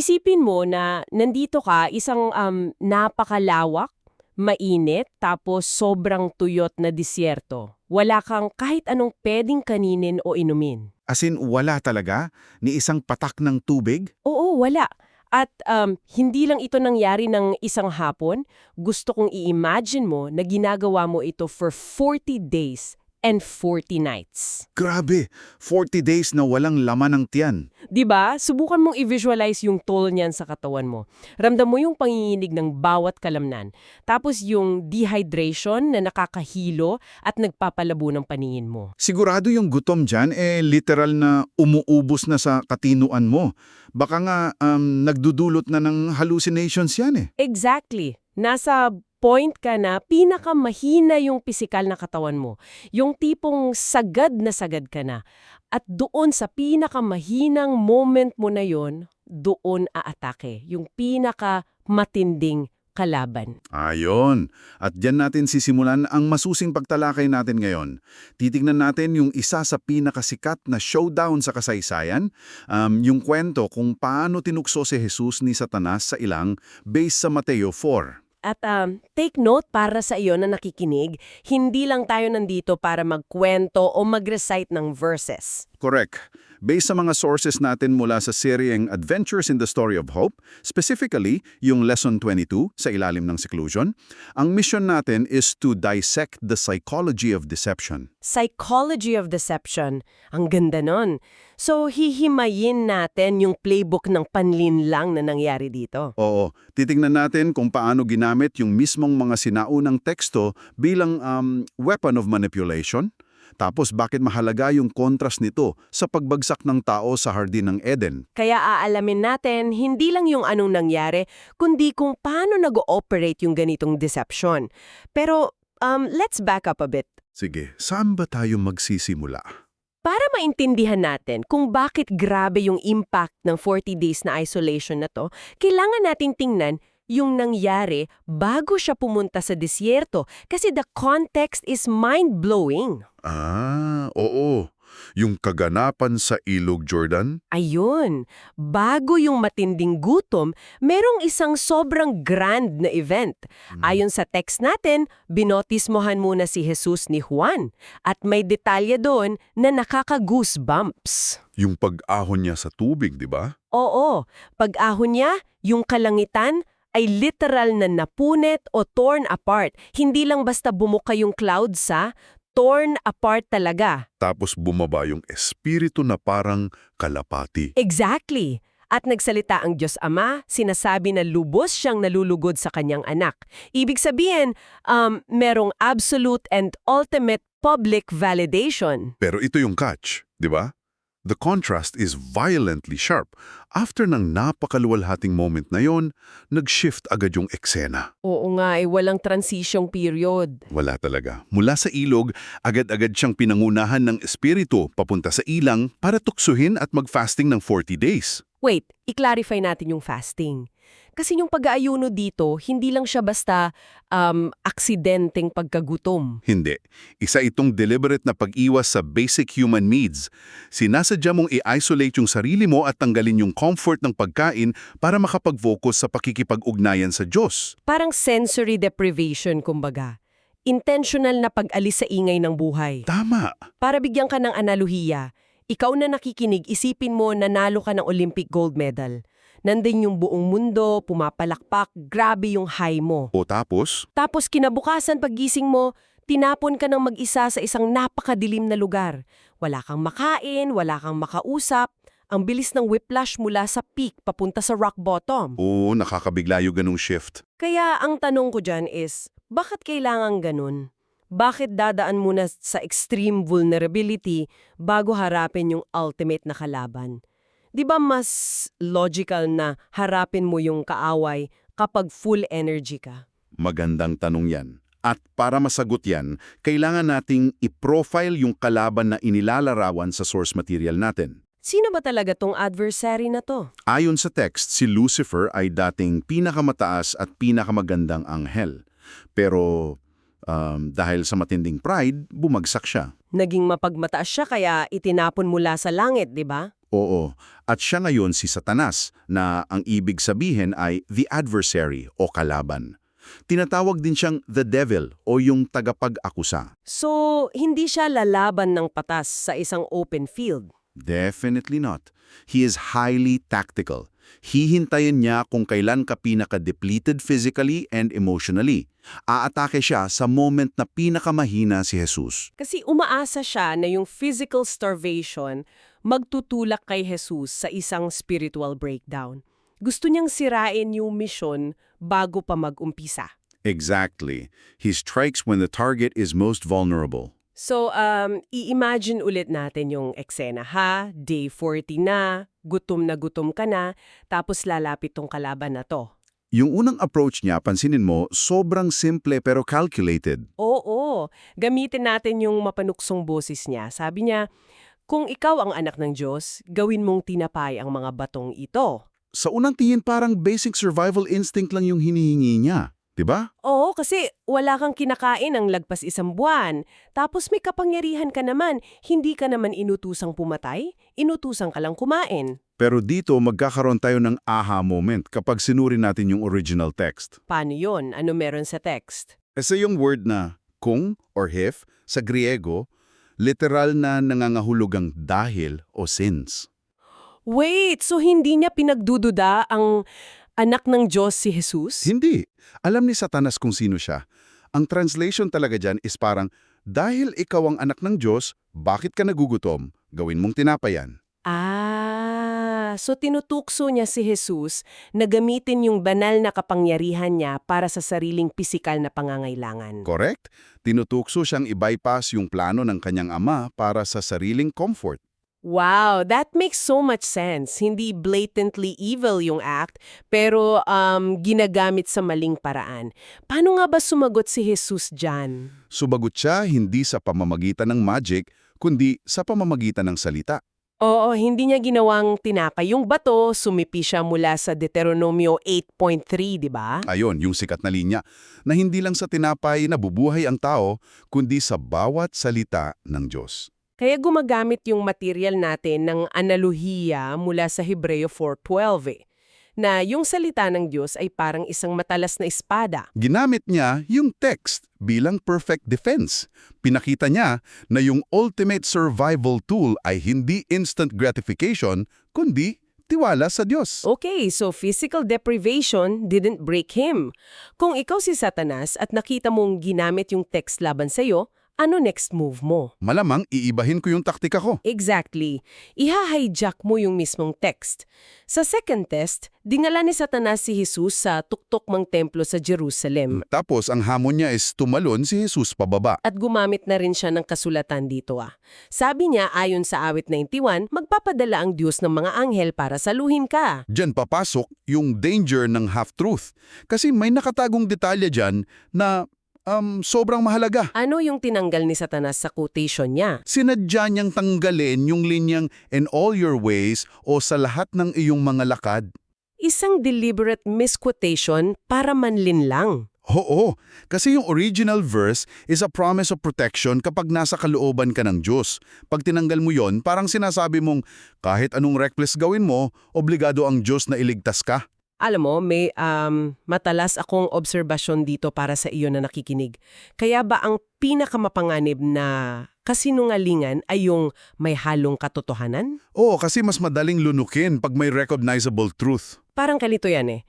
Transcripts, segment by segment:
Isipin mo na nandito ka, isang napakalawak, mainit, tapos sobrang tuyot na disyerto. Wala kang kahit anong pwedeng kaninin o inumin. As in, wala talaga? Ni isang patak ng tubig? Oo, wala. At hindi lang ito nangyari ng isang hapon. Gusto kong i-imagine mo na ginagawa mo ito for 40 days and 40 nights. Grabe! 40 days na walang laman ng tiyan. 'Di ba? Subukan mong i-visualize yung toll niyan sa katawan mo. Ramdam mo yung panginginig ng bawat kalamnan. Tapos yung dehydration na nakakahilo at nagpapalabo ng paningin mo. Sigurado yung gutom dyan, literal na umuubos na sa katinuan mo. Baka nga nagdudulot na ng hallucinations yan Exactly. Nasa point ka na pinakamahina yung pisikal na katawan mo. Yung tipong sagad na sagad ka na. At doon sa pinakamahinang moment mo na yon, doon aatake. Yung pinakamatinding kalaban. Ayon. At dyan natin sisimulan ang masusing pagtalakay natin ngayon. Titignan natin yung isa sa pinakasikat na showdown sa kasaysayan, yung kwento kung paano tinukso si Jesus ni Satanas sa ilang based sa Mateo 4. At take note para sa iyo na nakikinig, hindi lang tayo nandito para magkwento o mag-recite ng verses. Correct. Based sa mga sources natin mula sa seryeng Adventures in the Story of Hope, specifically yung Lesson 22 sa ilalim ng seclusion, ang mission natin is to dissect the psychology of deception. Psychology of deception. Ang ganda nun. So, hihimayin natin yung playbook ng panlinlang na nangyari dito. Oo, titingnan natin kung paano ginamit yung mismong mga sinaunang teksto bilang weapon of manipulation. Tapos bakit mahalaga yung contrast nito sa pagbagsak ng tao sa Hardin ng Eden? Kaya aalamin natin, hindi lang yung anong nangyari, kundi kung paano nag-ooperate yung ganitong deception. Pero, let's back up a bit. Sige, saan ba tayo magsisimula? Para maintindihan natin kung bakit grabe yung impact ng 40 days na isolation na to, kailangan nating tingnan yung nangyari bago siya pumunta sa disyerto kasi the context is mind-blowing. Oo. Yung kaganapan sa Ilog Jordan? Ayun, bago yung matinding gutom, merong isang sobrang grand na event. Ayon sa text natin, binotismohan muna si Jesus ni Juan at may detalye doon na nakaka-goosebumps. Yung pag-ahon niya sa tubig, di ba? Oo, pag-ahon niya, yung kalangitan ay literal na napunit o torn apart. Hindi lang basta bumuka yung clouds torn apart talaga. Tapos bumaba yung espiritu na parang kalapati. Exactly. At nagsalita ang Diyos Ama, sinasabi na lubos siyang nalulugod sa kanyang anak. Ibig sabihin, merong absolute and ultimate public validation. Pero ito yung catch, di ba? The contrast is violently sharp. After ng napakaluwalhating moment na yon, nag-shift agad yung eksena. Oo nga, walang transition period. Wala talaga. Mula sa ilog, agad-agad siyang pinangunahan ng espiritu papunta sa ilang para tuksuhin at mag-fasting ng 40 days. Wait, i-clarify natin yung fasting. Kasi yung pag-aayuno dito, hindi lang siya basta aksidenteng pagkagutom. Hindi. Isa itong deliberate na pag-iwas sa basic human needs. Sinasadya mong i-isolate yung sarili mo at tanggalin yung comfort ng pagkain para makapag-focus sa pakikipag-ugnayan sa Diyos. Parang sensory deprivation, kumbaga. Intentional na pag-alis sa ingay ng buhay. Tama. Para bigyan ka ng analohiya, ikaw na nakikinig, isipin mo nanalo ka ng Olympic gold medal. Nandun yung buong mundo, pumapalakpak, grabe yung high mo. O tapos? Tapos kinabukasan paggising mo, tinapon ka ng mag-isa sa isang napakadilim na lugar. Wala kang makain, wala kang makausap. Ang bilis ng whiplash mula sa peak papunta sa rock bottom. Oo, nakakabigla yung ganung shift. Kaya ang tanong ko dyan is, bakit kailangan ganun? Bakit dadaan muna sa extreme vulnerability bago harapin yung ultimate na kalaban? Di ba mas logical na harapin mo yung kaaway kapag full energy ka? Magandang tanong yan. At para masagot yan, kailangan nating i-profile yung kalaban na inilalarawan sa source material natin. Sino ba talaga tong adversary na to? Ayon sa text, si Lucifer ay dating pinakamataas at pinakamagandang anghel. Pero dahil sa matinding pride, bumagsak siya. Naging mapagmataas siya kaya itinapon mula sa langit, di ba? Oo, at siya ngayon si Satanas na ang ibig sabihin ay the adversary o kalaban. Tinatawag din siyang the devil o yung tagapag-akusa. So, hindi siya lalaban ng patas sa isang open field. Definitely not. He is highly tactical. Hihintayin niya kung kailan ka pinaka-depleted physically and emotionally. Aatake siya sa moment na pinakamahina si Jesus. Kasi umaasa siya na yung physical starvation magtutulak kay Jesus sa isang spiritual breakdown. Gusto niyang sirain yung mission bago pa mag-umpisa. Exactly. He strikes when the target is most vulnerable. So, i-imagine ulit natin yung eksena ha. Day 40 na gutom ka na, tapos lalapit tong kalaban na to. Yung unang approach niya, pansinin mo, sobrang simple pero calculated. Oo, gamitin natin yung mapanuksong boses niya. Sabi niya, kung ikaw ang anak ng Diyos, gawin mong tinapay ang mga batong ito. Sa unang tingin parang basic survival instinct lang yung hinihingi niya, 'di ba? Oo, kasi wala kang kinakain ng lagpas 1 buwan. Tapos may kapangyarihan ka naman, hindi ka naman inutusang pumatay, inutusang ka lang kumain. Pero dito magkakaroon tayo ng aha moment kapag sinuri natin yung original text. Paano yon? Ano meron sa text? Kasi yung word na kung or if sa Griego, literal na nangangahulugang dahil o since. Wait, so hindi niya pinagdududa ang anak ng Diyos si Jesus? Hindi. Alam ni Satanas kung sino siya. Ang translation talaga dyan is parang, dahil ikaw ang anak ng Diyos, bakit ka nagugutom? Gawin mong tinapayan. So tinutukso niya si Jesus na gamitin yung banal na kapangyarihan niya para sa sariling pisikal na pangangailangan. Correct? Tinutukso siyang i-bypass yung plano ng kanyang ama para sa sariling comfort. Wow, that makes so much sense. Hindi blatantly evil yung act, pero ginagamit sa maling paraan. Paano nga ba sumagot si Jesus dyan? Subagot siya hindi sa pamamagitan ng magic, kundi sa pamamagitan ng salita. Oo, hindi niya ginawang tinapay yung bato, sumipi siya mula sa Deuteronomio 8.3, di ba? Ayon, yung sikat na linya, na hindi lang sa tinapay nabubuhay ang tao, kundi sa bawat salita ng Diyos. Kaya gumagamit yung material natin ng analohiya mula sa Hebreo 4.12 na yung salita ng Diyos ay parang isang matalas na espada. Ginamit niya yung text bilang perfect defense. Pinakita niya na yung ultimate survival tool ay hindi instant gratification, kundi tiwala sa Diyos. Okay, so physical deprivation didn't break him. Kung ikaw si Satanas at nakita mong ginamit yung text laban sa'yo, ano next move mo? Malamang iibahin ko yung taktika ko. Exactly. Iha-hijack mo yung mismong text. Sa second test, dinala ni Satanas si Jesus sa tuktok-mang templo sa Jerusalem. Tapos ang hamon niya is tumalon si Jesus pababa. At gumamit na rin siya ng kasulatan dito. Sabi niya ayon sa awit 91, magpapadala ang Diyos ng mga anghel para saluhin ka. Diyan papasok yung danger ng half-truth. Kasi may nakatagong detalye dyan na sobrang mahalaga. Ano yung tinanggal ni Satanas sa quotation niya? Sinadya niyang tanggalin yung linyang "in all your ways" o sa lahat ng iyong mga lakad. Isang deliberate misquotation para manlin lang. Oo, kasi yung original verse is a promise of protection kapag nasa kalooban ka ng Diyos. Pag tinanggal mo yon, parang sinasabi mong kahit anong reckless gawin mo, obligado ang Diyos na iligtas ka. Alam mo, may matalas akong obserbasyon dito para sa iyo na nakikinig. Kaya ba ang pinakamapanganib na kasinungalingan ay yung may halong katotohanan? Oo, kasi mas madaling lunukin pag may recognizable truth. Parang kalito yan eh.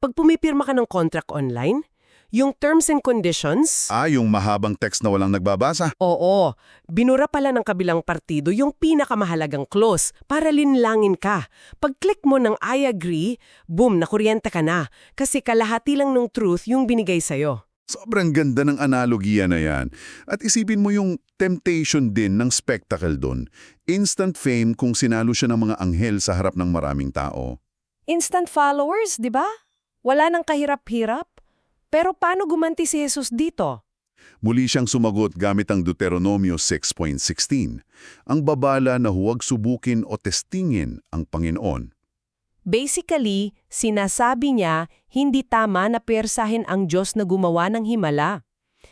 Pag pumipirma ka ng contract online, yung terms and conditions, Yung mahabang text na walang nagbabasa. oo, binura pala ng kabilang partido yung pinakamahalagang clause para linlangin ka. Pag-click mo ng I agree, boom, nakuryente ka na. Kasi kalahati lang ng truth yung binigay sa'yo. Sobrang ganda ng analogiya na yan. At isipin mo yung temptation din ng spectacle doon. Instant fame kung sinalo siya ng mga anghel sa harap ng maraming tao. Instant followers, di ba? Wala nang kahirap-hirap. Pero paano gumanti si Jesus dito? Muli siyang sumagot gamit ang Deuteronomio 6.16, ang babala na huwag subukin o testingin ang Panginoon. Basically, sinasabi niya, hindi tama na persahin ang Diyos na gumawa ng himala.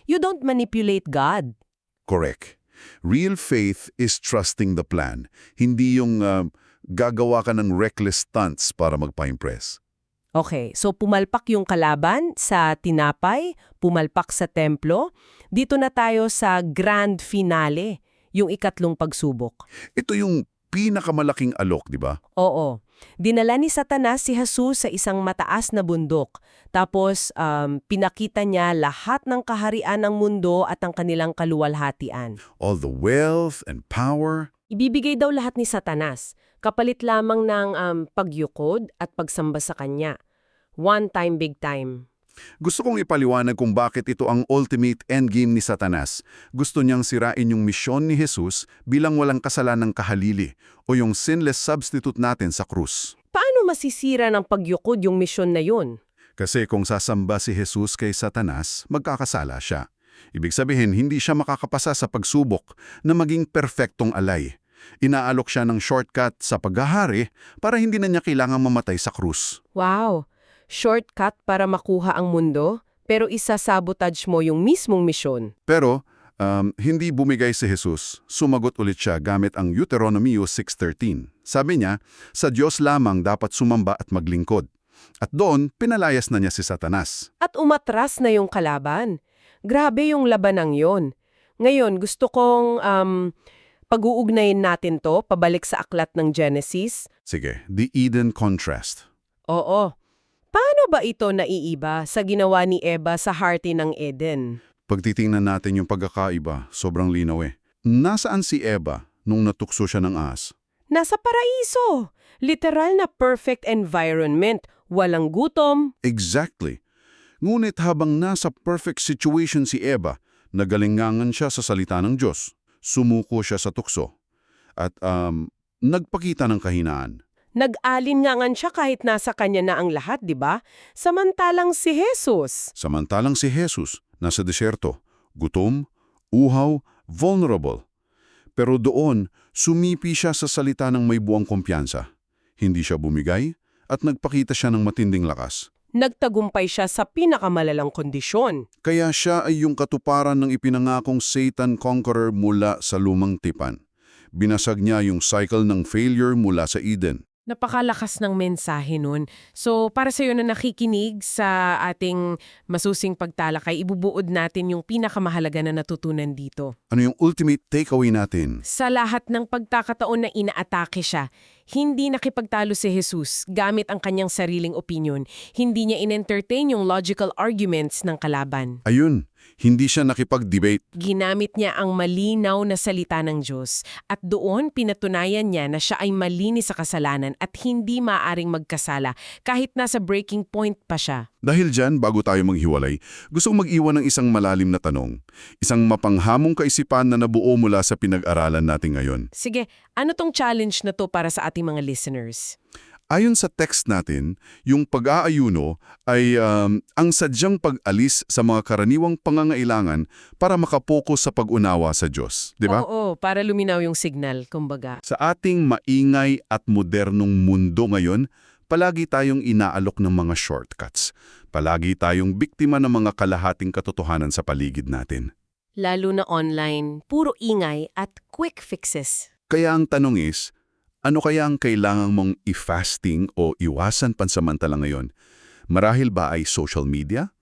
You don't manipulate God. Correct. Real faith is trusting the plan. Hindi yung gagawa ka ng reckless stunts para magpa-impress. Okay, so pumalpak yung kalaban sa tinapay, pumalpak sa templo. Dito na tayo sa grand finale, yung ikatlong pagsubok. Ito yung pinakamalaking alok, di ba? Oo. Dinala ni Satanas si Jesus sa isang mataas na bundok. Tapos, pinakita niya lahat ng kaharian ng mundo at ang kanilang kaluwalhatian. All the wealth and power. Ibibigay daw lahat ni Satanas, kapalit lamang ng pagyukod at pagsamba sa kanya. One time, big time. Gusto kong ipaliwanag kung bakit ito ang ultimate endgame ni Satanas. Gusto niyang sirain yung misyon ni Jesus bilang walang kasalanang kahalili o yung sinless substitute natin sa krus. Paano masisira ng pagyukod yung misyon na yun? Kasi kung sasamba si Jesus kay Satanas, magkakasala siya. Ibig sabihin, hindi siya makakapasa sa pagsubok na maging perpektong alay. Inaalok siya ng shortcut sa paghahari para hindi na niya kailangang mamatay sa krus. Wow! Shortcut para makuha ang mundo, pero isasabotage mo yung mismong misyon. Pero, hindi bumigay si Jesus. Sumagot ulit siya gamit ang Deuteronomy 6:13. Sabi niya, sa Diyos lamang dapat sumamba at maglingkod. At doon, pinalayas na niya si Satanas. At umatras na yung kalaban. Grabe yung labanang yon. Ngayon, gusto kong pag-uugnayin natin to, pabalik sa aklat ng Genesis. Sige, the Eden contrast. Oo. Paano ba ito naiiba sa ginawa ni Eva sa hardin ng Eden? Pagtitingnan natin yung pagkakaiba, sobrang linaw eh. Nasaan si Eva nung natukso siya ng ahas? Nasa paraiso! Literal na perfect environment. Walang gutom. Exactly. Ngunit habang nasa perfect situation si Eva, nagalingangan siya sa salita ng Diyos. Sumuko siya sa tukso. At nagpakita ng kahinaan. Nag-alingangan siya kahit nasa kanya na ang lahat, di ba? Samantalang si Jesus. Samantalang si Jesus, nasa desyerto, gutom, uhaw, vulnerable. Pero doon, sumipi siya sa salita ng may buwang kumpiyansa. Hindi siya bumigay at nagpakita siya ng matinding lakas. Nagtagumpay siya sa pinakamalalang kondisyon. Kaya siya ay yung katuparan ng ipinangakong Satan conqueror mula sa lumang tipan. Binasag niya yung cycle ng failure mula sa Eden. Napakalakas ng mensahe nun. So, para sa iyo na nakikinig sa ating masusing pagtalakay, ibubuod natin yung pinakamahalaga na natutunan dito. Ano yung ultimate takeaway natin? Sa lahat ng pagkakataon na inaatake siya, hindi nakipagtalo si Jesus gamit ang kanyang sariling opinion. Hindi niya in-entertain yung logical arguments ng kalaban. Ayun, hindi siya nakipag-debate. Ginamit niya ang malinaw na salita ng Diyos at doon pinatunayan niya na siya ay malinis sa kasalanan at hindi maaring magkasala kahit nasa breaking point pa siya. Dahil dyan, bago tayo maghiwalay, gusto kong mag-iwan ng isang malalim na tanong. Isang mapanghamong kaisipan na nabuo mula sa pinag-aralan natin ngayon. Sige, ano tong challenge na to para sa ating mga listeners? Ayon sa text natin, yung pag-aayuno ay ang sadyang pag-alis sa mga karaniwang pangangailangan para makapokus sa pag-unawa sa Diyos. Di ba? Oo, para luminaw yung signal, kumbaga. Sa ating maingay at modernong mundo ngayon, palagi tayong inaalok ng mga shortcuts. Palagi tayong biktima ng mga kalahating katotohanan sa paligid natin. Lalo na online, puro ingay at quick fixes. Kaya ang tanong is, ano kaya ang kailangan mong i-fasting o iwasan pansamantala ngayon? Marahil ba ay social media?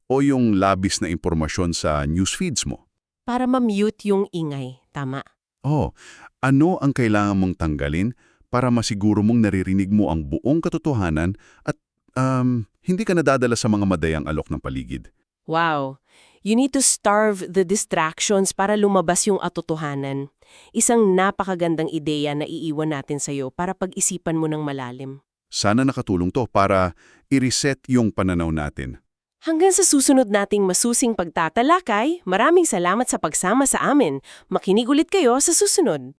O yung labis na impormasyon sa newsfeeds mo? Para ma-mute yung ingay, tama. Oh, ano ang kailangan mong tanggalin para masiguro mong naririnig mo ang buong katotohanan at hindi ka nadadala sa mga madayang alok ng paligid? Wow. You need to starve the distractions para lumabas yung atotohanan. Isang napakagandang ideya na iiwan natin sa'yo para pag-isipan mo ng malalim. Sana nakatulong to para i-reset yung pananaw natin. Hanggang sa susunod nating masusing pagtatalakay, maraming salamat sa pagsama sa amin. Makinig ulit kayo sa susunod.